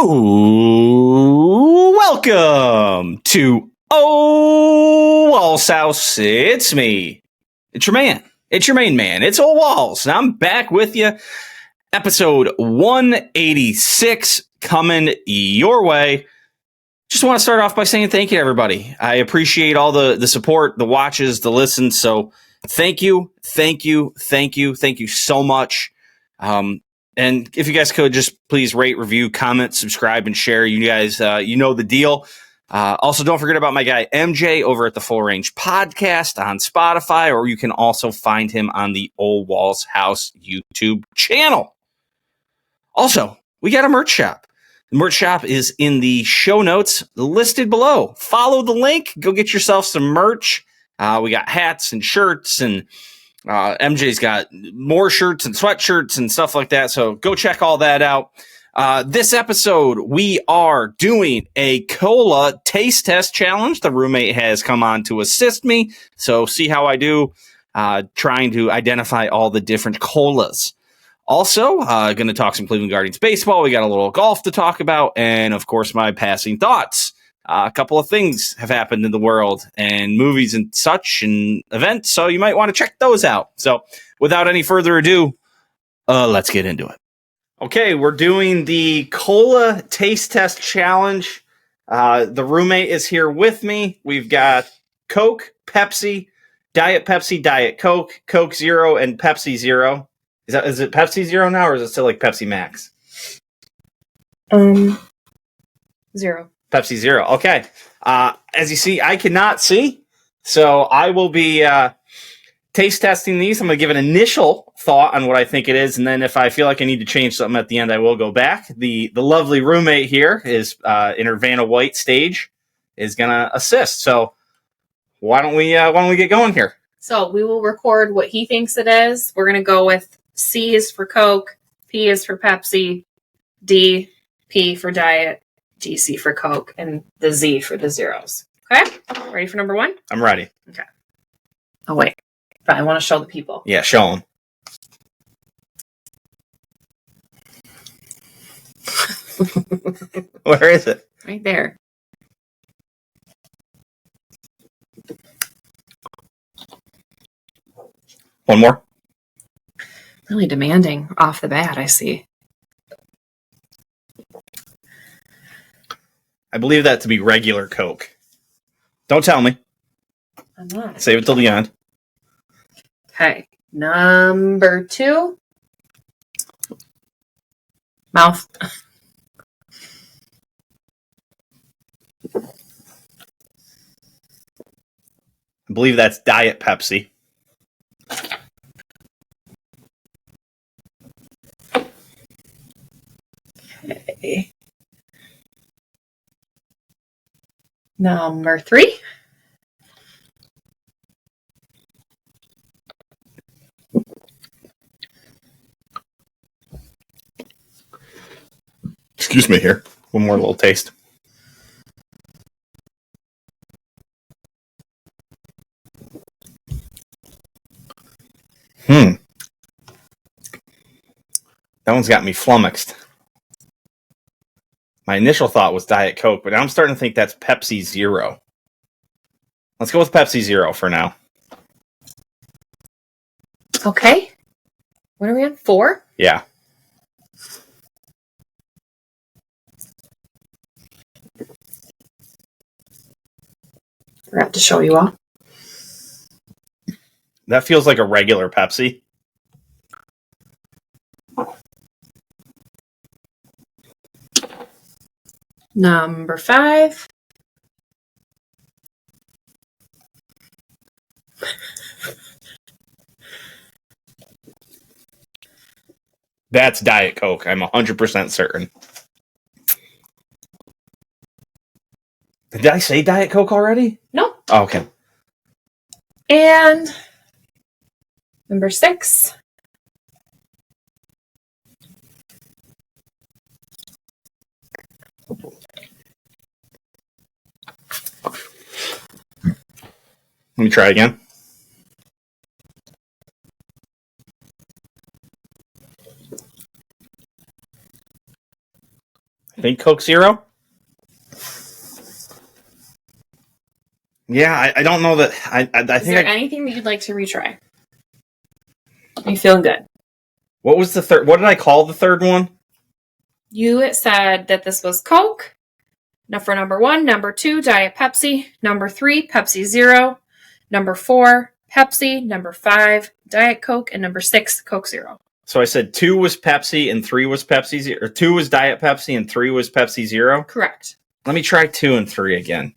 Welcome to Ole Walls House. It's me. It's your man. It's your main man. It's Ole Walls. And I'm back with you. Episode 186 coming your way. Just want to start off by saying thank you to everybody. I appreciate all the support, the watches, the listens. So thank you so much. And if you guys could just please rate, review, comment, subscribe, and share. You guys, you know the deal. Also, don't forget about my guy MJ over at the Full Range Podcast on Spotify, or you can also find him on the Ole Walls House YouTube channel. Also, we got a merch shop. The merch shop is in the show notes listed below. Follow the link. Go get yourself some merch. We got hats and shirts, and MJ's got more shirts and sweatshirts and stuff like that. So go check all that out. This episode, we are doing a cola taste test challenge. The roommate has come on to assist me. So see how I do, trying to identify all the different colas. Also, going to talk some Cleveland Guardians baseball. We got a little golf to talk about. And of course, my passing thoughts. A couple of things have happened in the world and movies and such and events, so you might want to check those out. So without any further ado, let's get into it. Okay, we're doing the Cola Taste Test Challenge. The roommate is here with me. We've got Coke, Pepsi, Diet Coke, Coke Zero, and Pepsi Zero. Is it Pepsi Zero now, or is it still like Pepsi Max? Zero. Pepsi Zero. Okay. As you see, I cannot see, so I will be taste testing these. I'm going to give an initial thought on what I think it is, and then if I feel like I need to change something at the end, I will go back. The lovely roommate here is in her Vanna White stage is going to assist. So why don't we get going here? So we will record what he thinks it is. We're going to go with C is for Coke, P is for Pepsi, D, P for Diet, GC for Coke, and the Z for the zeros. Okay? Ready for number one? I'm ready. Okay. Oh, wait. But I want to show the people. Yeah, show them. Where is it? Right there. One more? Really demanding off the bat, I see. I believe that to be regular Coke. Don't tell me. I'm not. Save it till the end. Okay. Number two. Mouth. I believe that's Diet Pepsi. Okay. Number three. Excuse me here. One more little taste. That one's got me flummoxed. My initial thought was Diet Coke, but now I'm starting to think that's Pepsi Zero. Let's go with Pepsi Zero for now. Okay. What are we on? 4? Yeah. Forgot to show you all. That feels like a regular Pepsi. Number 5. That's Diet Coke. I'm 100% certain. Did I say Diet Coke already? No. Oh, okay. And number 6. Let me try again. I think Coke Zero. Yeah, I don't know that. I Is think. there anything that you'd like to retry? Are you feeling good? What was the third? What did I call the third one? You said that this was Coke. Now for number 1, number 2, Diet Pepsi. Number 3, Pepsi Zero. Number 4, Pepsi. Number 5, Diet Coke. And number 6, Coke Zero. So I said 2 was Pepsi and 3 was Pepsi Zero. Or 2 was Diet Pepsi and 3 was Pepsi Zero? Correct. Let me try 2 and 3 again.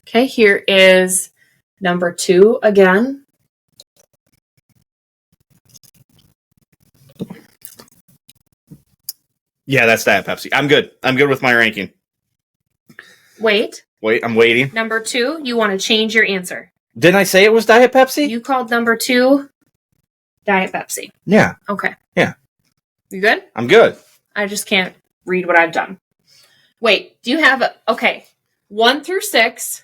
Okay, here is number 2 again. Yeah, that's Diet Pepsi. I'm good. I'm good with my ranking. Wait, I'm waiting. number 2, you want to change your answer. Didn't I say it was Diet Pepsi? You called number 2 Diet Pepsi. Yeah. Okay. Yeah. You good? I'm good. I just can't read what I've done. Wait, do you have okay, 1 through 6,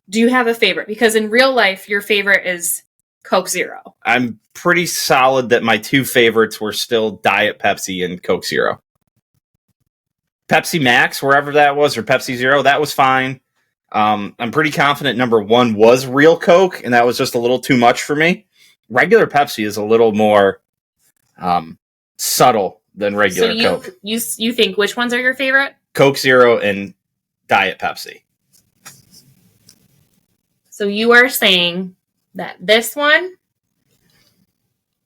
do you have a favorite? Because in real life, your favorite is Coke Zero. I'm pretty solid that my 2 favorites were still Diet Pepsi and Coke Zero. Pepsi Max, wherever that was, or Pepsi Zero, that was fine. I'm pretty confident number 1 was real Coke, and that was just a little too much for me. Regular Pepsi is a little more subtle than regular Coke. So you think which ones are your favorite? Coke Zero and Diet Pepsi. So you are saying that this one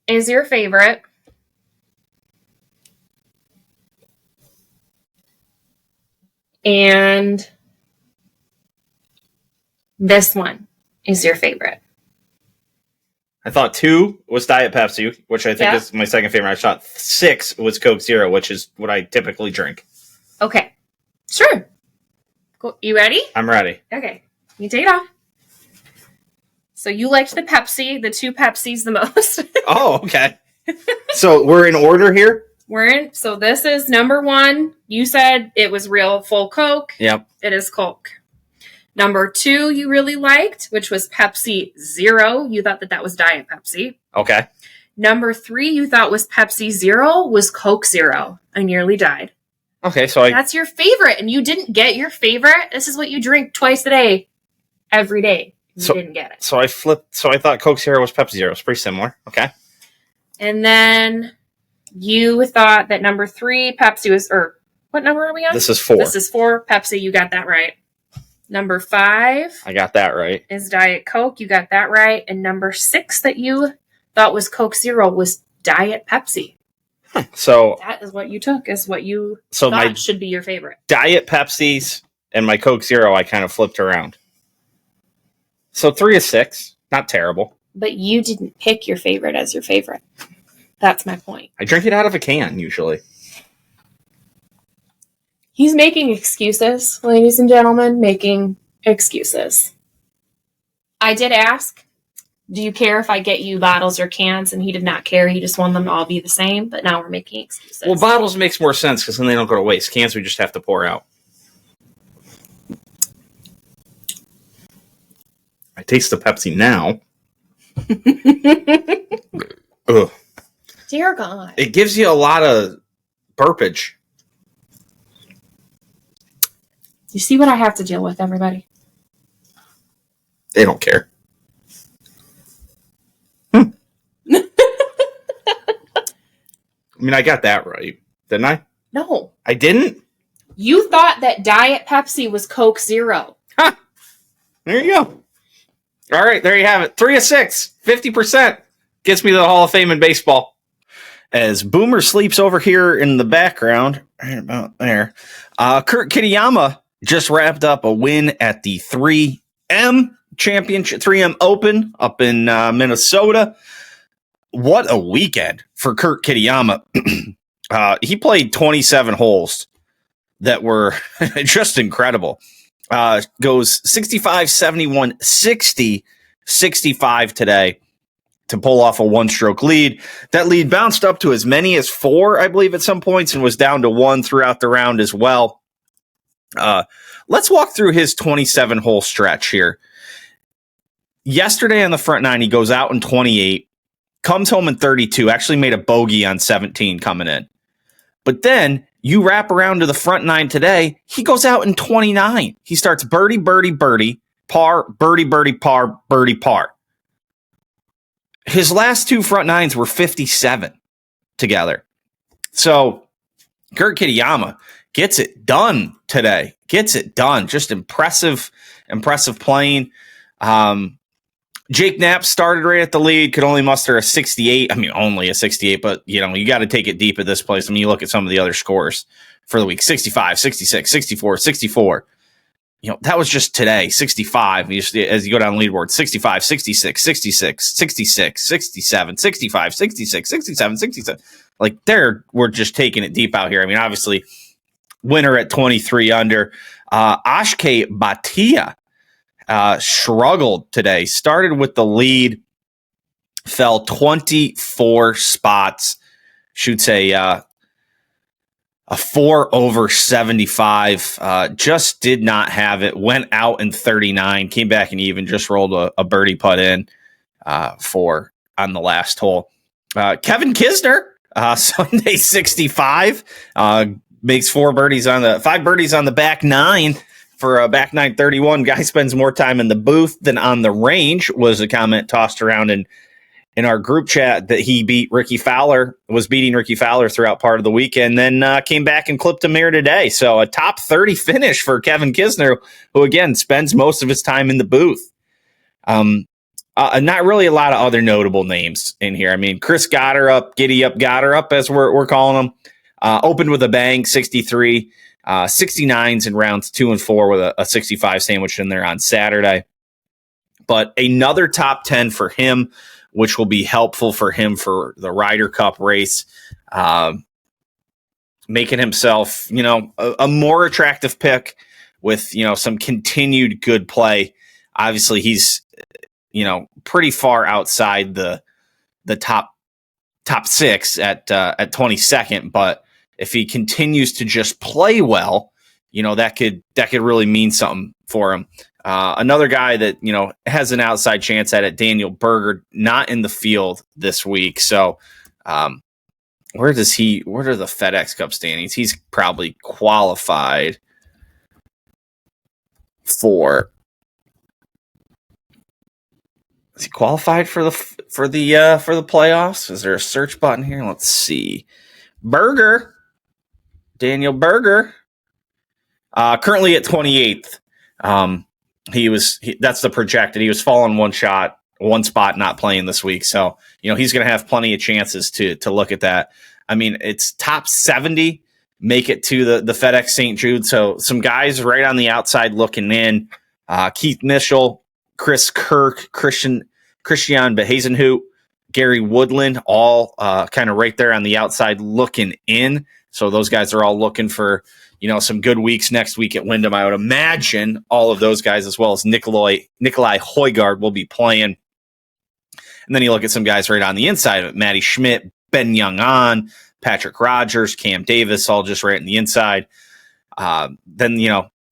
is your favorite. And this one is your favorite. I thought 2 was Diet Pepsi, which I think is my second favorite. I thought 6 was Coke Zero, which is what I typically drink. Okay. Sure. Cool. You ready? I'm ready. Okay. You take it off. So you liked the Pepsi, the 2 Pepsis the most. Oh, okay. So we're in order here? So this is number 1. You said it was real full Coke. Yep. It is Coke. Number 2 you really liked, which was Pepsi Zero. You thought that was Diet Pepsi. Okay. Number 3 you thought was Pepsi Zero, was Coke Zero. I nearly died. Okay, so That's your favorite, and you didn't get your favorite. This is what you drink twice a day, every day. You didn't get it. So I flipped. So I thought Coke Zero was Pepsi Zero. It's pretty similar. Okay. And then you thought that number 3 Pepsi was, or what number are we on? This is 4. This is 4 Pepsi. You got that right. Number 5. I got that right. Is Diet Coke. You got that right. And number 6 that you thought was Coke Zero was Diet Pepsi. So that is what you took, is what you thought my should be your favorite. Diet Pepsis and my Coke Zero, I kind of flipped around. So 3 is 6. Not terrible. But you didn't pick your favorite as your favorite. That's my point. I drink it out of a can, usually. He's making excuses, ladies and gentlemen, making excuses. I did ask, do you care if I get you bottles or cans? And he did not care. He just wanted them to all be the same. But now we're making excuses. Well, bottles makes more sense because then they don't go to waste. Cans we just have to pour out. I taste the Pepsi now. Ugh. Dear God. It gives you a lot of burpage. You see what I have to deal with, everybody? They don't care. I mean, I got that right, didn't I? No. I didn't? You thought that Diet Pepsi was Coke Zero. Ha! There you go. All right, there you have it. 3 of 6, 50%. Gets me to the Hall of Fame in baseball. As Boomer sleeps over here in the background, right about there, Kurt Kitayama just wrapped up a win at the 3M Championship, 3M Open up in Minnesota. What a weekend for Kurt Kitayama. He played 27 holes that were just incredible. Goes 65, 71, 60, 65 today to pull off a one-stroke lead. That lead bounced up to as many as 4, I believe, at some points, and was down to 1 throughout the round as well. Let's walk through his 27-hole stretch here. Yesterday on the front 9, he goes out in 28, comes home in 32, actually made a bogey on 17 coming in. But then you wrap around to the front nine today, he goes out in 29. He starts birdie, birdie, birdie, par, birdie, birdie, par, birdie, par. His last two front nines were 57 together. So Kurt Kitayama gets it done today. Gets it done. Just impressive playing. Jake Knapp started right at the lead, could only muster a 68. I mean, only a 68, but, you got to take it deep at this place. I mean, you look at some of the other scores for the week, 65, 66, 64, 64. That was just today, 65. As you go down the leaderboard, 65, 66, 66, 66, 67, 65, 66, 67, 67. Like, we're just taking it deep out here. I mean, obviously, winner at 23 under. Ashke Bhatia struggled today. Started with the lead, fell 24 spots, shoots a 4 over 75. Just did not have it. Went out in 39, came back and even just rolled a birdie putt in on the last hole. Kevin Kisner, Sunday 65, makes 5 birdies on the back nine. For a back nine 31, guy spends more time in the booth than on the range, was a comment tossed around in our group chat that he was beating Ricky Fowler throughout part of the weekend, then came back and clipped him here today. So a top 30 finish for Kevin Kisner, who, again, spends most of his time in the booth. Not really a lot of other notable names in here. I mean, Chris got her up, as we're calling him. Opened with a bang, 63. 69s in rounds 2 and 4 with a 65 sandwich in there on Saturday. But another top 10 for him, which will be helpful for him for the Ryder Cup race. Making himself, a more attractive pick with, some continued good play. Obviously, he's, pretty far outside the top 6 at 22nd, but if he continues to just play well, that could really mean something for him. Another guy that, has an outside chance at it, Daniel Berger, not in the field this week. So where are the FedEx Cup standings? He's probably qualified for. Is he qualified for the playoffs? Is there a search button here? Let's see. Daniel Berger, currently at 28th. That's the projected. He was falling one spot, not playing this week. So, he's going to have plenty of chances to look at that. I mean, it's top 70, make it to the FedEx St. Jude. So some guys right on the outside looking in, Keith Mitchell, Chris Kirk, Christian Behazenhout, Gary Woodland, all kind of right there on the outside looking in. So those guys are all looking for, some good weeks next week at Wyndham. I would imagine all of those guys, as well as Nikolai Højgaard, will be playing. And then you look at some guys right on the inside of it. Matty Schmidt, Ben Young-an, Patrick Rogers, Cam Davis, all just right on the inside. Then,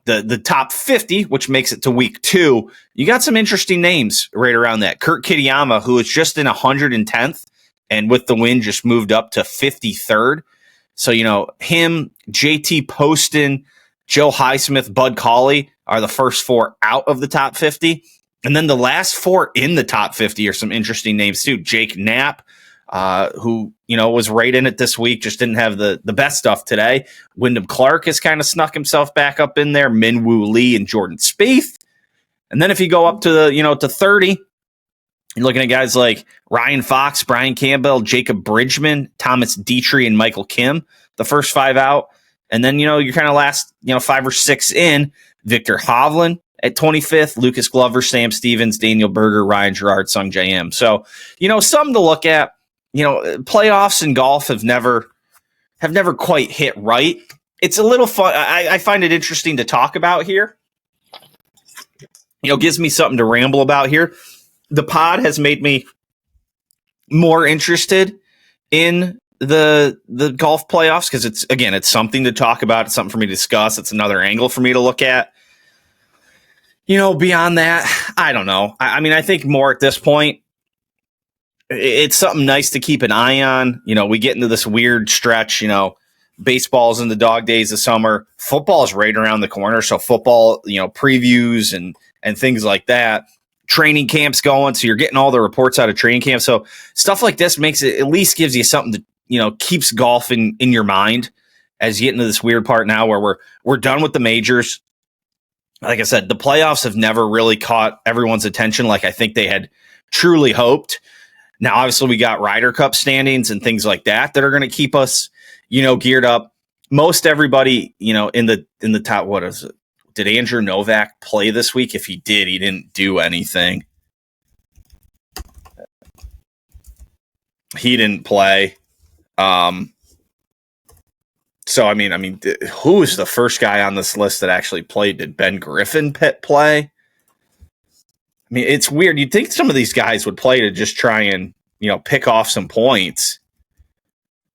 the top 50, which makes it to week 2, you got some interesting names right around that. Kurt Kitayama, who is just in 110th, and with the win just moved up to 53rd. So, him, JT Poston, Joe Highsmith, Bud Cauley are the first 4 out of the top 50. And then the last 4 in the top 50 are some interesting names too. Jake Knapp, who, was right in it this week, just didn't have the best stuff today. Wyndham Clark has kind of snuck himself back up in there. Min-Woo Lee and Jordan Spieth. And then if you go up to to 30, you're looking at guys like Ryan Fox, Brian Campbell, Jacob Bridgman, Thomas Dietrich, and Michael Kim, the first 5 out. And then, you're kind of last, 5 or 6 in. Victor Hovland at 25th, Lucas Glover, Sam Stevens, Daniel Berger, Ryan Gerard, Sung J M. So, something to look at. Playoffs in golf have never quite hit right. It's a little fun. I find it interesting to talk about here. Gives me something to ramble about here. The pod has made me more interested in the golf playoffs because it's something to talk about. It's something for me to discuss. It's another angle for me to look at. Beyond that, I don't know. I mean, I think more at this point, it's something nice to keep an eye on. We get into this weird stretch, baseball's in the dog days of summer. Football is right around the corner. So football, previews and things like that. Training camps going. So you're getting all the reports out of training camp. So stuff like this makes it, at least gives you something to, keeps golf in your mind as you get into this weird part now where we're done with the majors. Like I said, the playoffs have never really caught everyone's attention like I think they had truly hoped. Now, obviously, we got Ryder Cup standings and things like that are going to keep us, geared up. Most everybody, in the top, what is it? Did Andrew Novak play this week? If he did, he didn't do anything. He didn't play. So, I mean, who is the first guy on this list that actually played? Did Ben Griffin play? I mean, it's weird. You'd think some of these guys would play to just try and, pick off some points.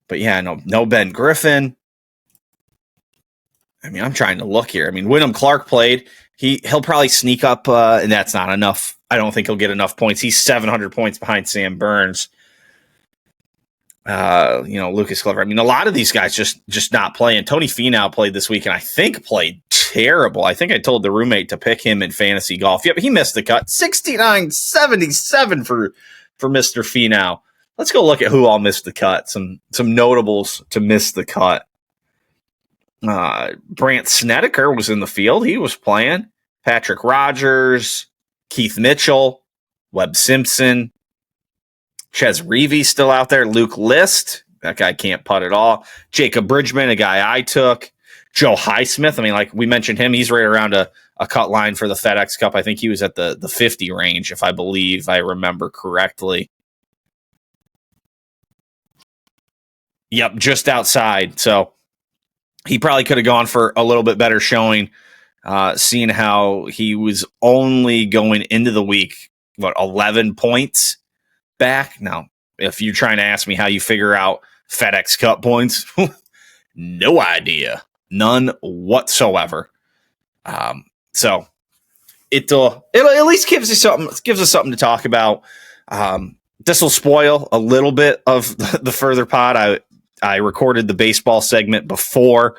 But yeah, no Ben Griffin. I mean, I'm trying to look here. I mean, Wyndham Clark played. He'll probably sneak up, and that's not enough. I don't think he'll get enough points. He's 700 points behind Sam Burns. Lucas Glover. I mean, a lot of these guys just not playing. Tony Finau played this week, and I think played terrible. I think I told the roommate to pick him in fantasy golf. Yep, he missed the cut. 69-77 for Mr. Finau. Let's go look at who all missed the cut. Some notables to miss the cut. Brant Snedeker was in the field. He was playing. Patrick Rogers, Keith Mitchell, Webb Simpson, Ches Reavie still out there. Luke List, that guy can't putt at all. Jacob Bridgman, a guy I took. Joe Highsmith, I mean, like we mentioned him, he's right around a cut line for the FedEx Cup. I think he was at the 50 range, if I remember correctly. Yep, just outside. So he probably could have gone for a little bit better showing, seeing how he was only going into the week, 11 points back. Now, if you're trying to ask me how you figure out FedEx Cup points, no idea. None whatsoever. So it'll at least gives us something to talk about. This will spoil a little bit of the further pod. I recorded the baseball segment before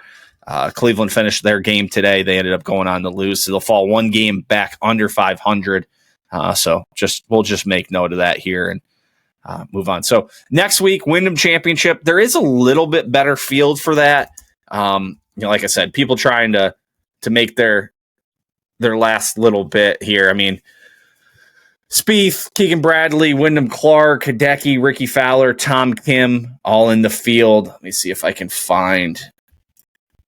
Cleveland finished their game today. They ended up going on to lose, so they'll fall one game back under 500. So we'll just make note of that here and move on. So next week, Wyndham Championship. There is a little bit better field for that. Like I said, people trying to make their last little bit here. I mean, Spieth, Keegan Bradley, Wyndham Clark, Hideki, Ricky Fowler, Tom Kim, all in the field. Let me see if I can find.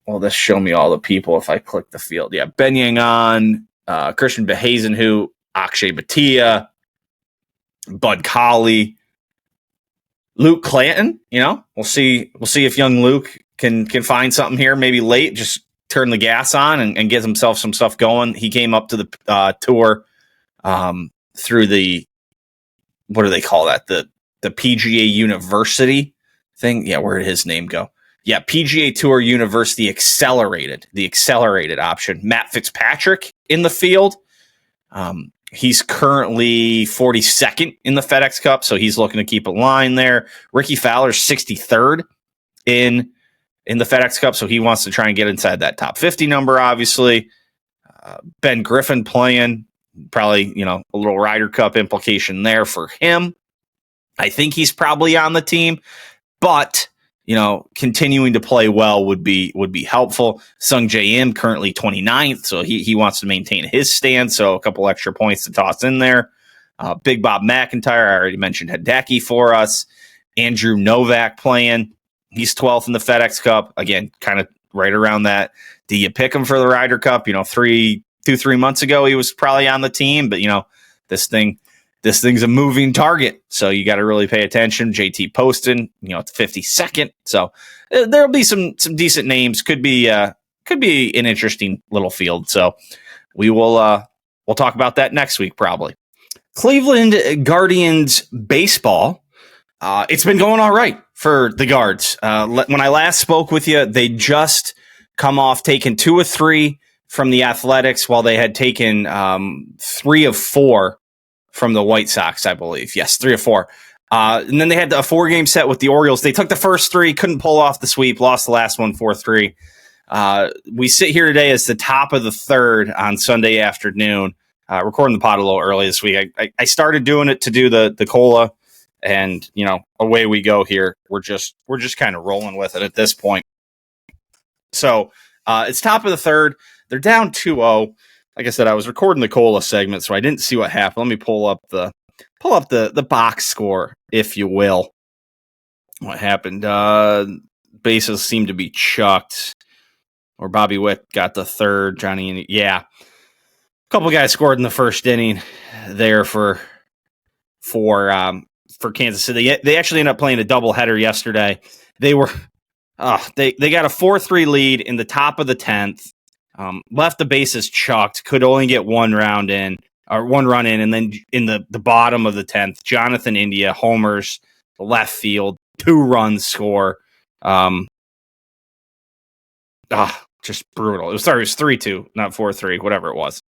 Well, this show me all the people if I click the field. Yeah, Ben Yangon, Christian Behazenhu, Akshay Bhatia, Bud Colley, Luke Clanton. We'll see if young Luke can find something here. Maybe late, just turn the gas on and get himself some stuff going. He came up to the tour through the, what do they call that? The PGA University thing. Yeah, where did his name go? Yeah, PGA Tour University Accelerated, the accelerated option. Matt Fitzpatrick in the field. He's currently 42nd in the FedEx Cup, so he's looking to keep a line there. Ricky Fowler's 63rd in the FedEx Cup, so he wants to try and get inside that top 50 number, obviously. Ben Griffin playing, probably, a little Ryder Cup implication there for him. I think he's probably on the team, but continuing to play well would be helpful. Sung J M currently 29th, so he wants to maintain his stand, so a couple extra points to toss in there. Big Bob McIntyre, I already mentioned Hideki for us. Andrew Novak playing. He's 12th in the FedEx Cup. Again, kind of right around that. Do you pick him for the Ryder Cup? 3 months ago, he was probably on the team, but this thing's a moving target, so you got to really pay attention. JT Poston, it's 52nd, so there'll be some decent names. Could be an interesting little field. So we'll talk about that next week probably. Cleveland Guardians baseball. It's been going all right for the Guards. When I last spoke with you, they just come off taking 2 of 3 from the Athletics, while they had taken 3 of 4 from the White Sox, I believe. Yes, 3 of 4. And then they had a 4-game set with the Orioles. They took the first 3, couldn't pull off the sweep, lost the last one 4-3. We sit here today as the top of the 3rd on Sunday afternoon, recording the pod a little early this week. I started doing it to do the cola, and away we go here. We're just kind of rolling with it at this point. So it's top of the 3rd. They're down 2-0. Like I said, I was recording the cola segment, so I didn't see what happened. Let me pull up the box score, if you will. What happened? Bases seemed to be chucked, or Bobby Witt got the 3rd. Johnny, yeah, a couple guys scored in the first inning there for Kansas City. They actually ended up playing a doubleheader yesterday. They got a 4-3 lead in the top of the 10th. Left the bases chucked, could only get one run in, and then in the bottom of the 10th, Jonathan India homers left field, 2 runs score. Just brutal. It was 3-2, not 4-3, whatever it was.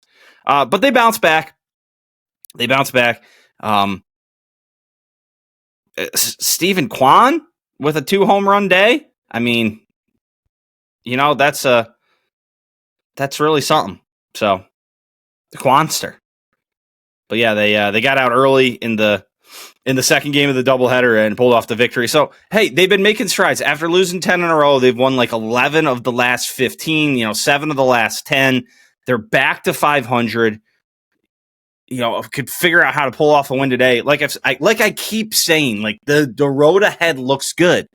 But they bounced back. Stephen Kwan with a 2 home run day. I mean, that's really something. So the Quanster. But yeah, they got out early in the second game of the doubleheader and pulled off the victory. So hey, they've been making strides after losing 10 in a row. They've won like 11 of the last 15. 7 of the last 10. They're back to 500. Could figure out how to pull off a win today. Like I keep saying, like the road ahead looks good.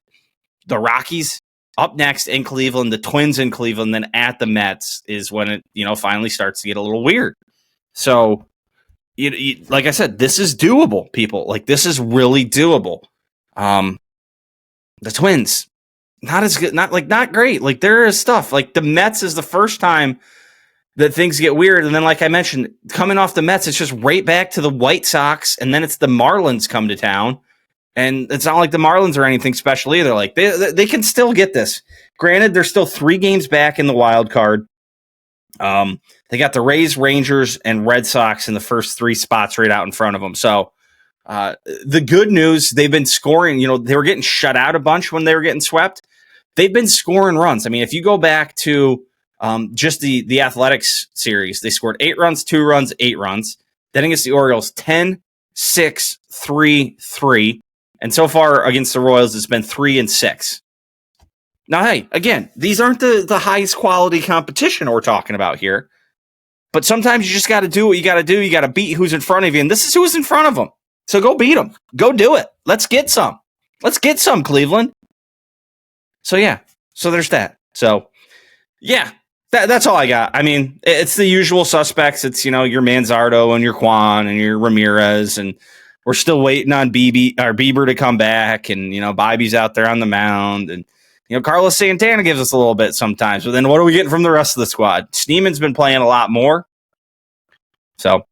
The Rockies up next in Cleveland, the Twins in Cleveland, then at the Mets is when it finally starts to get a little weird. So, like I said, this is doable, people. Like this is really doable. The Twins, not as good, not great. Like there is stuff. Like the Mets is the first time that things get weird. And then, like I mentioned, coming off the Mets, it's just right back to the White Sox. And then it's the Marlins come to town. And it's not like the Marlins are anything special either. Like they can still get this. Granted, they're still 3 games back in the wild card. They got the Rays, Rangers, and Red Sox in the first 3 spots right out in front of them. So the good news, they've been scoring. They were getting shut out a bunch when they were getting swept. They've been scoring runs. I mean, if you go back to just the Athletics series, they scored 8 runs, 2 runs, 8 runs. Then against the Orioles, 10, 6, 3, 3. And so far against the Royals, it's been 3 and 6. Now, hey, again, these aren't the highest quality competition we're talking about here. But sometimes you just got to do what you got to do. You got to beat who's in front of you. And this is who's in front of them. So go beat them. Go do it. Let's get some. Cleveland. So, yeah. So there's that. So, yeah. That's all I got. I mean, it's the usual suspects. It's, your Manzardo and your Kwan and your Ramirez. And we're still waiting on Bieber to come back. And, Bobby's out there on the mound. And, Carlos Santana gives us a little bit sometimes. But then what are we getting from the rest of the squad? Sneeman's been playing a lot more. So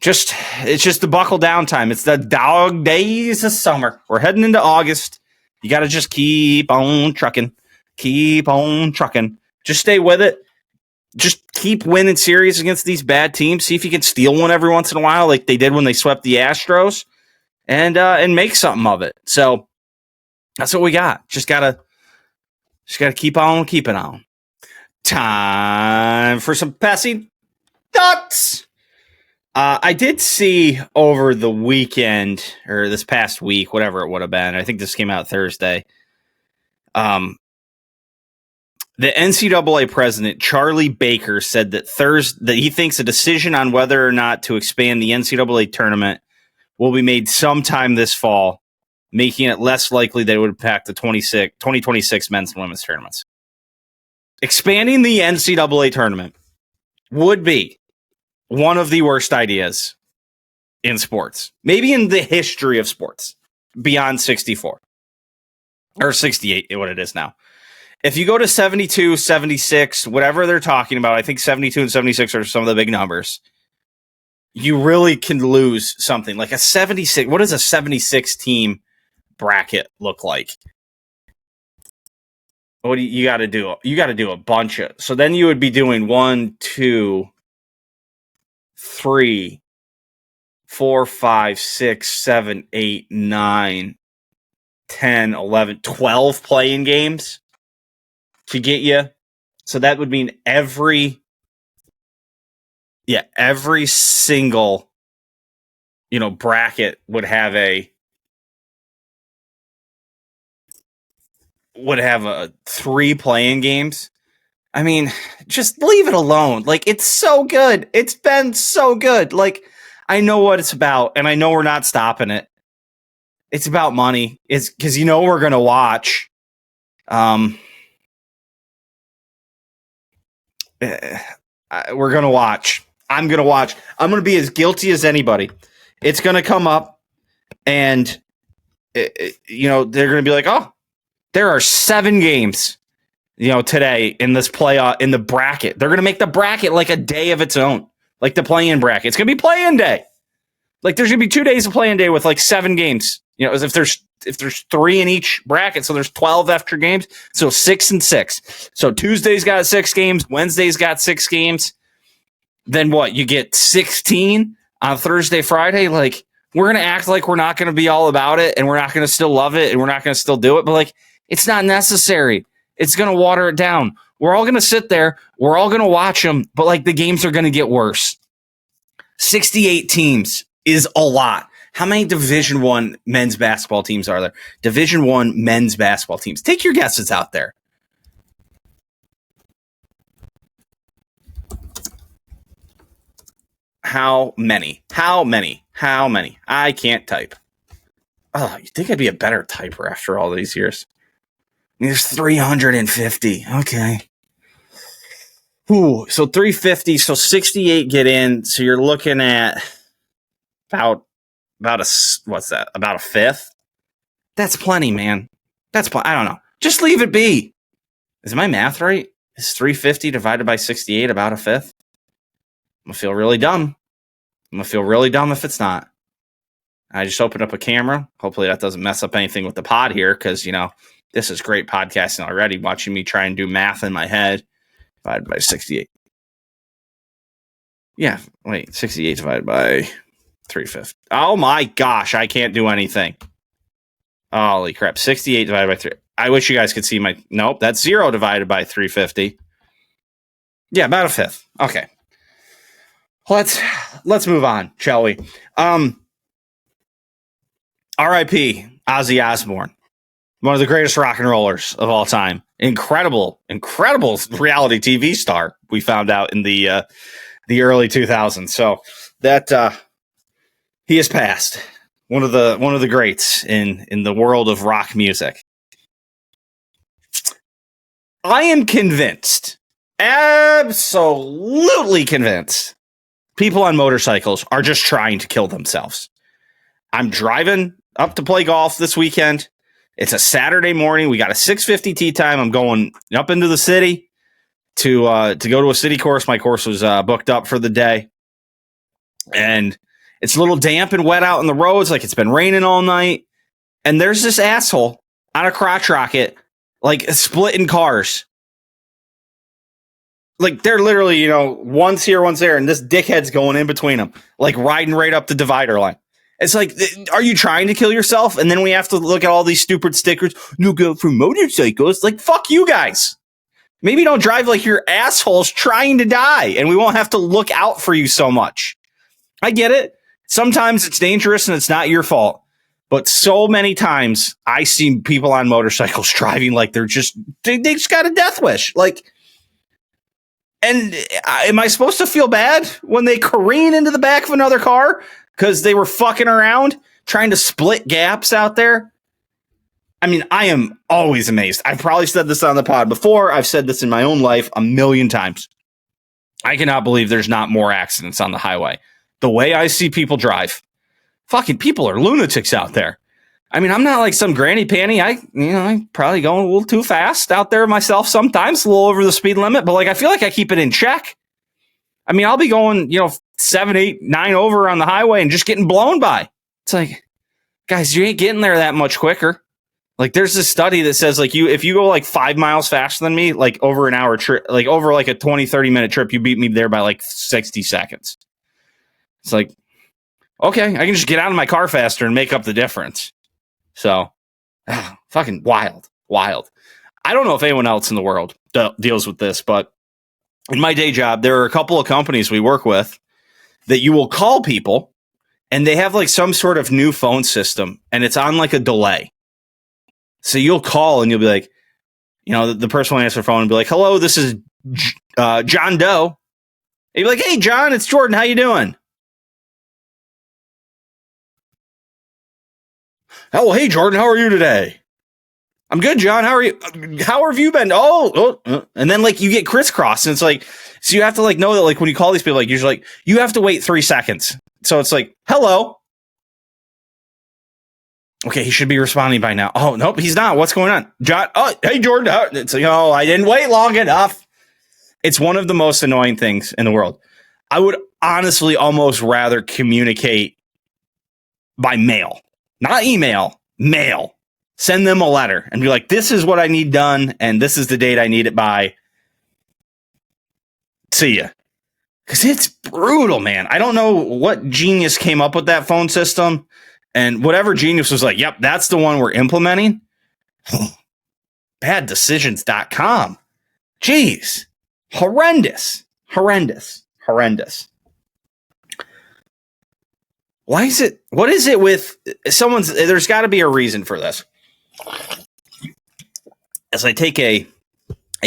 it's just the buckle down time. It's the dog days of summer. We're heading into August. You got to just keep on trucking. Just stay with it. Just keep winning series against these bad teams. See if you can steal one every once in a while, like they did when they swept the Astros, and make something of it. So that's what we got. Just gotta keep on keeping on. Time for some passing thoughts. I did see over the weekend, or this past week, whatever it would have been. I think this came out Thursday. The NCAA president, Charlie Baker, said that that he thinks a decision on whether or not to expand the NCAA tournament will be made sometime this fall, making it less likely that it would impact the 2026 men's and women's tournaments. Expanding the NCAA tournament would be one of the worst ideas in sports, maybe in the history of sports, beyond 64 or 68, what it is now. If you go to 72, 76, whatever they're talking about, I think 72 and 76 are some of the big numbers. You really can lose something like a 76. What does a 76 team bracket look like? What do you got to do? You got to do a bunch of. So then you would be doing 1, 2, 3, 4, 5, 6, 7, 8, 9, 10, 11, 12 playing games to get you. So that would mean every single, bracket would have a 3 playing games. I mean, just leave it alone. Like, it's so good. It's been so good. Like, I know what it's about, and I know we're not stopping it. It's about money. It's because we're going to watch. We're going to watch. I'm going to watch. I'm going to be as guilty as anybody. It's going to come up, and, they're going to be like, oh, there are 7 games, today in this playoff, in the bracket. They're going to make the bracket like a day of its own, like the play-in bracket. It's going to be play-in day. Like, there's going to be 2 days of play-in day with like 7 games. As if there's 3 in each bracket, so there's 12 extra games. So 6 and 6. So Tuesday's got 6 games. Wednesday's got 6 games. Then what? You get 16 on Thursday, Friday. Like, we're going to act like we're not going to be all about it, and we're not going to still love it, and we're not going to still do it. But like, it's not necessary. It's going to water it down. We're all going to sit there. We're all going to watch them, but like, the games are going to get worse. 68 teams is a lot. How many Division I men's basketball teams are there? Division I men's basketball teams. Take your guesses out there. How many? I can't type. Oh, you'd think I'd be a better typer after all these years. There's 350. Okay. Ooh, so 350. So 68 get in. So you're looking at about a fifth? That's plenty, man. I don't know. Just leave it be. Is my math right? Is 350 divided by 68 about a fifth? I'm going to feel really dumb. I'm going to feel really dumb if it's not. I just opened up a camera. Hopefully that doesn't mess up anything with the pod here, because, this is great podcasting already, watching me try and do math in my head. Divided by 68. Yeah, wait, 68 divided by 350. Oh my gosh, I can't do anything. Holy crap, 68 divided by 3. I wish you guys could see my... Nope, that's 0 divided by 350. Yeah, about a fifth. Okay. Let's move on, shall we? R.I.P. Ozzy Osbourne. One of the greatest rock and rollers of all time. Incredible reality TV star, we found out in the early 2000s. So that he has passed. One of the greats in the world of rock music. I am convinced, absolutely convinced, people on motorcycles are just trying to kill themselves. I'm driving up to play golf this weekend. It's a Saturday morning. We got a 6:50 tee time. I'm going up into the city to go to a city course. My course was booked up for the day. And it's a little damp and wet out in the roads, like it's been raining all night. And there's this asshole on a crotch rocket, like splitting cars. Like, they're literally, one's here, one's there, and this dickhead's going in between them, like riding right up the divider line. It's like, are you trying to kill yourself? And then we have to look at all these stupid stickers. No go for motorcycles. Like, fuck you guys. Maybe don't drive like you're assholes trying to die, and we won't have to look out for you so much. I get it. Sometimes it's dangerous and it's not your fault. But so many times I see people on motorcycles driving like they just got a death wish. Like, and am I supposed to feel bad when they careen into the back of another car because they were fucking around trying to split gaps out there? I mean, I am always amazed. I've probably said this on the pod before. I've said this in my own life a million times. I cannot believe there's not more accidents on the highway. The way I see people drive, fucking people are lunatics out there. I mean, I'm not like some granny panty. I'm probably going a little too fast out there myself sometimes, a little over the speed limit, but like, I feel like I keep it in check. I mean, I'll be going, 7, 8, 9 over on the highway and just getting blown by. It's like, guys, you ain't getting there that much quicker. Like, there's this study that says, like, if you go like 5 miles faster than me, like over an hour trip, like over like a 20, 30 minute trip, you beat me there by like 60 seconds. It's like, okay, I can just get out of my car faster and make up the difference. So, fucking wild. I don't know if anyone else in the world deals with this, but in my day job, there are a couple of companies we work with that you will call people and they have like some sort of new phone system and it's on like a delay. So you'll call and you'll be like, the person will answer the phone and be like, hello, this is John Doe. And you'll be like, hey, John, it's Jordan. How you doing? Oh, hey, Jordan, how are you today? I'm good, John. How are you? How have you been? And then like you get crisscrossed, and it's like, so you have to like know that like when you call these people, like usually like you have to wait 3 seconds. So it's like, hello. Okay, he should be responding by now. Oh, nope, he's not. What's going on? John, oh, hey, Jordan. It's like, oh, I didn't wait long enough. It's one of the most annoying things in the world. I would honestly almost rather communicate by mail, not email, mail. Send them a letter and be like, this is what I need done, and this is the date I need it by. See ya. Because it's brutal, man. I don't know what genius came up with that phone system, and whatever genius was like, yep, that's the one we're implementing. Baddecisions.com. Jeez. Horrendous. Why is it? What is it with there's got to be a reason for this. As I take a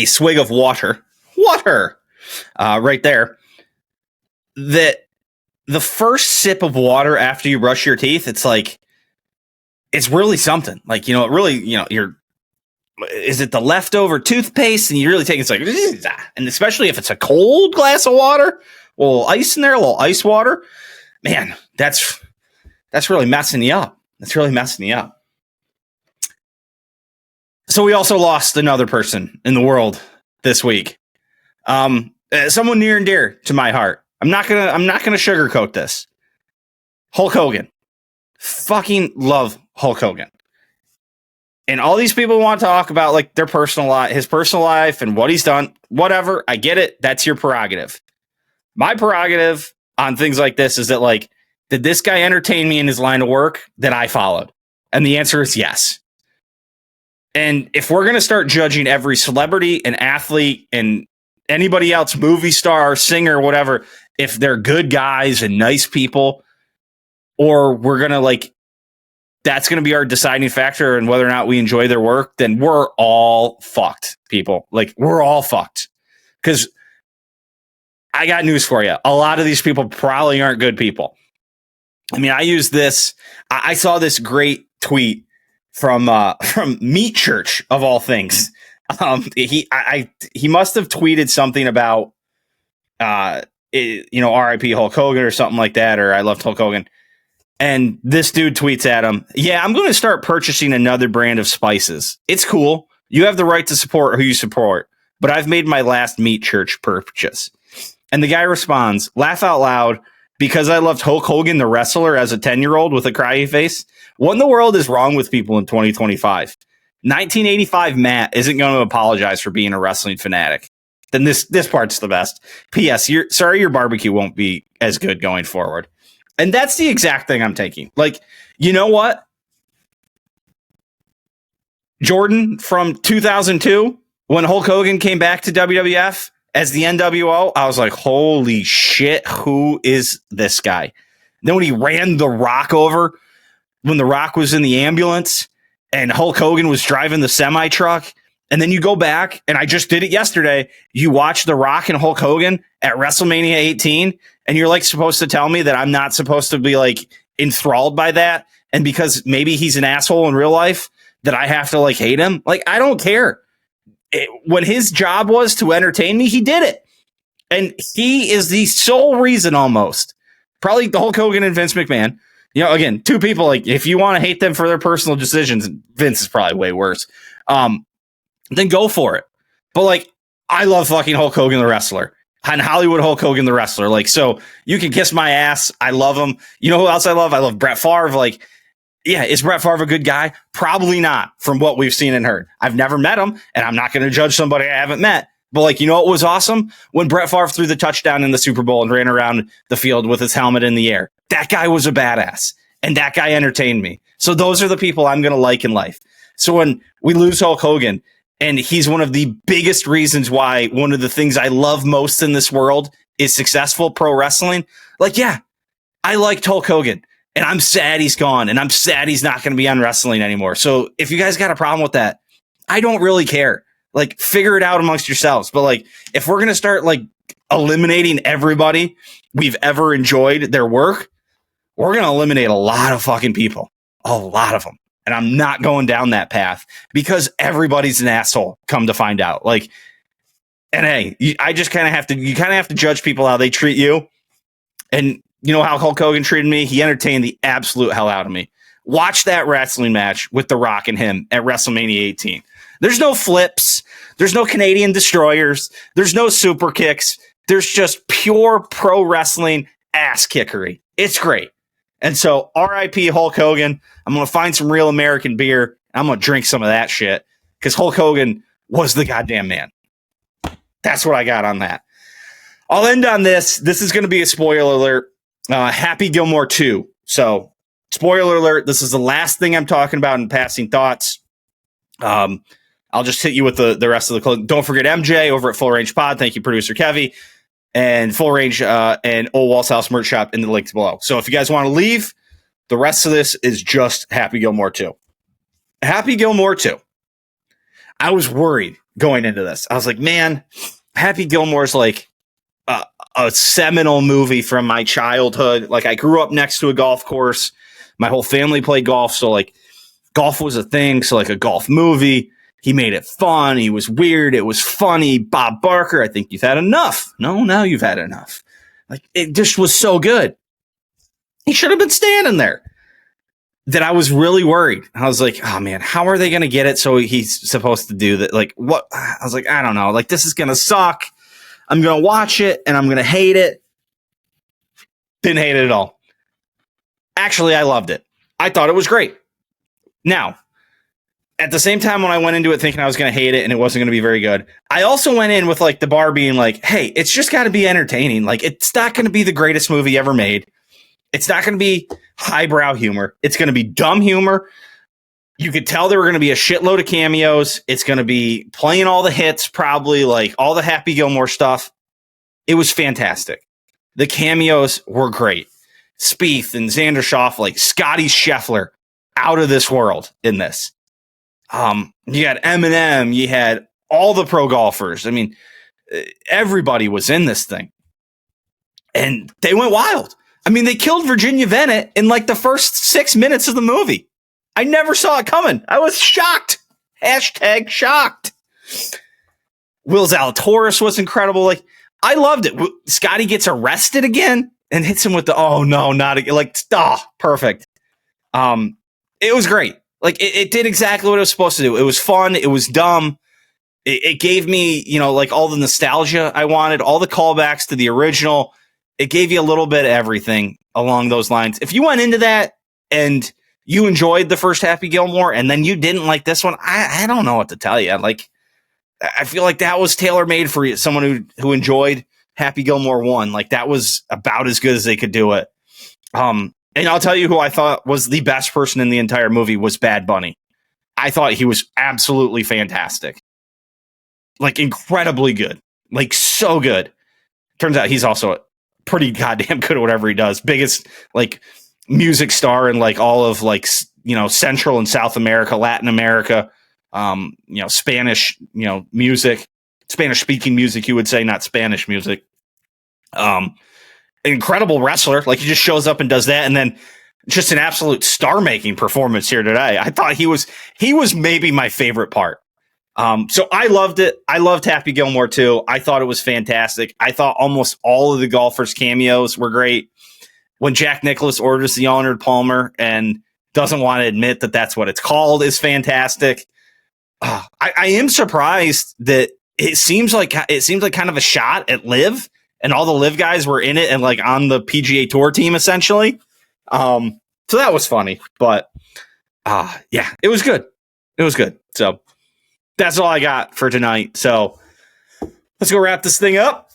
swig of water, right there, that the first sip of water after you brush your teeth, it's like, it's really something. Like, it really, is it the leftover toothpaste? And you really take it's like, and especially if it's a cold glass of water, a little ice in there, a little ice water, man, that's really messing you up. So we also lost another person in the world this week. Someone near and dear to my heart. I'm not gonna sugarcoat this. Hulk Hogan. Fucking love Hulk Hogan. And all these people want to talk about like their personal life, his personal life and what he's done. Whatever. I get it. That's your prerogative. My prerogative on things like this is that like, did this guy entertain me in his line of work that I followed? And the answer is yes. And if we're going to start judging every celebrity and athlete and anybody else, movie star, singer, whatever, if they're good guys and nice people, or we're going to like, that's going to be our deciding factor and whether or not we enjoy their work, then we're all fucked, people. Like, we're all fucked. Because I got news for you. A lot of these people probably aren't good people. I mean, I use this. I saw this great tweet from Meat Church of all things. He must have tweeted something about R.I.P. Hulk Hogan or something like that, or I loved Hulk Hogan. And this dude tweets at him, yeah, I'm going to start purchasing another brand of spices. It's cool. You have the right to support who you support, but I've made my last Meat Church purchase. And the guy responds, laugh out loud, because I loved Hulk Hogan, the wrestler, as a 10-year-old with a cryy face. What in the world is wrong with people in 2025? 1985 Matt isn't going to apologize for being a wrestling fanatic. Then this part's the best. P.S. Sorry your barbecue won't be as good going forward. And that's the exact thing I'm taking. Like, you know what? Jordan from 2002, when Hulk Hogan came back to WWF as the NWO, I was like, holy shit, who is this guy? And then when he ran The Rock over, when The Rock was in the ambulance and Hulk Hogan was driving the semi-truck, and then you go back, and I just did it yesterday, you watch The Rock and Hulk Hogan at WrestleMania 18, and you're like supposed to tell me that I'm not supposed to be like enthralled by that, and because maybe he's an asshole in real life, that I have to like hate him? Like, I don't care. When his job was to entertain me, he did it. And he is the sole reason almost. Probably the Hulk Hogan and Vince McMahon. Again, two people, like, if you want to hate them for their personal decisions, Vince is probably way worse. Then go for it. But like, I love fucking Hulk Hogan, the wrestler. And Hollywood Hulk Hogan, the wrestler. Like, so you can kiss my ass. I love him. You know who else I love? I love Brett Favre. Like, yeah, is Brett Favre a good guy? Probably not, from what we've seen and heard. I've never met him, and I'm not going to judge somebody I haven't met. But like, you know what was awesome? When Brett Favre threw the touchdown in the Super Bowl and ran around the field with his helmet in the air. That guy was a badass. And that guy entertained me. So those are the people I'm going to like in life. So when we lose Hulk Hogan, and he's one of the biggest reasons why one of the things I love most in this world is successful pro wrestling. Like, yeah, I liked Hulk Hogan. And I'm sad he's gone. And I'm sad he's not going to be on wrestling anymore. So if you guys got a problem with that, I don't really care. Like, figure it out amongst yourselves. But like, if we're going to start like eliminating everybody we've ever enjoyed their work, we're going to eliminate a lot of fucking people. A lot of them. And I'm not going down that path because everybody's an asshole, come to find out. Like, and hey, I just kind of have to judge people how they treat you. And you know how Hulk Hogan treated me? He entertained the absolute hell out of me. Watch that wrestling match with The Rock and him at WrestleMania 18. There's no flips. There's no Canadian destroyers. There's no super kicks. There's just pure pro wrestling ass kickery. It's great. And so RIP Hulk Hogan. I'm going to find some real American beer. I'm going to drink some of that shit because Hulk Hogan was the goddamn man. That's what I got on that. I'll end on this. This is going to be a spoiler alert. Happy Gilmore 2. So spoiler alert. This is the last thing I'm talking about in passing thoughts. I'll just hit you with the rest of the closing. Don't forget MJ over at Full Range Pod. Thank you, producer Kevy. And Full Range and Ole Walls House merch shop in the links below. So if you guys want to leave, the rest of this is just Happy Gilmore 2. Happy Gilmore 2. I was worried going into this. I was like, man, Happy Gilmore is like a seminal movie from my childhood. Like, I grew up next to a golf course. My whole family played golf. So like, golf was a thing. So like, a golf movie. He made it fun. He was weird. It was funny. Bob Barker, I think you've had enough. No, now you've had enough. Like, it just was so good. He should have been standing there. That I was really worried. I was like, oh man, how are they going to get it so he's supposed to do that? Like, what? I was like, I don't know. Like, this is going to suck. I'm going to watch it and I'm going to hate it. Didn't hate it at all. Actually, I loved it. I thought it was great. Now, at the same time, when I went into it thinking I was going to hate it and it wasn't going to be very good, I also went in with like the bar being like, hey, it's just got to be entertaining. Like, it's not going to be the greatest movie ever made. It's not going to be highbrow humor. It's going to be dumb humor. You could tell there were going to be a shitload of cameos. It's going to be playing all the hits, probably like all the Happy Gilmore stuff. It was fantastic. The cameos were great. Spieth and Xander Schauffele, like Scotty Scheffler, out of this world in this. You had Eminem. You had all the pro golfers. I mean, everybody was in this thing. And they went wild. I mean, they killed Virginia Bennett in like the first 6 minutes of the movie. I never saw it coming. I was shocked. Hashtag shocked. Will Zalatoris was incredible. Like, I loved it. Scotty gets arrested again and hits him with the, oh no, not again. Like, perfect. It was great. Like, it did exactly what it was supposed to do. It was fun. It was dumb. It gave me, you know, like all the nostalgia I wanted, all the callbacks to the original. It gave you a little bit of everything along those lines. If you went into that and you enjoyed the first Happy Gilmore and then you didn't like this one, I don't know what to tell you. Like, I feel like that was tailor-made for someone who enjoyed Happy Gilmore 1. Like, that was about as good as they could do it. And I'll tell you who I thought was the best person in the entire movie was Bad Bunny. I thought he was absolutely fantastic. Like, incredibly good. Like, so good. Turns out he's also pretty goddamn good at whatever he does. Biggest like music star in like all of like, you know, Central and South America, Latin America, you know, Spanish, you know, music, Spanish speaking music, you would say, not Spanish music. Incredible wrestler. Like, he just shows up and does that. And then just an absolute star making performance here today. I thought he was maybe my favorite part. So I loved it. I loved Happy Gilmore too. I thought it was fantastic. I thought almost all of the golfers' cameos were great. When Jack Nicklaus orders the Arnold Palmer and doesn't want to admit that that's what it's called is fantastic. I am surprised that it seems like kind of a shot at Liv, and all the Liv guys were in it and like on the PGA Tour team essentially. So that was funny, but yeah, it was good. It was good. So that's all I got for tonight. So let's go wrap this thing up.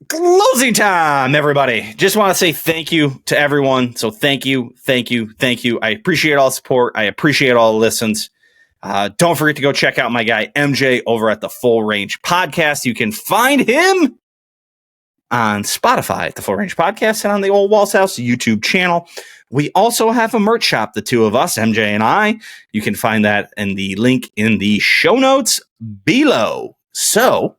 Closing time, everybody. Just want to say thank you to everyone. So thank you. I appreciate all the support. I appreciate all the listens. Don't forget to go check out my guy MJ over at the Full Range Podcast. You can find him on Spotify at the Full Range Podcast and on the Ole Walls House YouTube channel. We also have a merch shop, the two of us, MJ and I. You can find that in the link in the show notes below. So,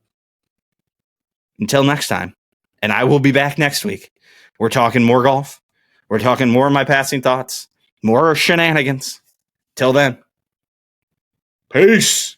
until next time, and I will be back next week. We're talking more golf. We're talking more of my passing thoughts, more shenanigans. Till then, peace.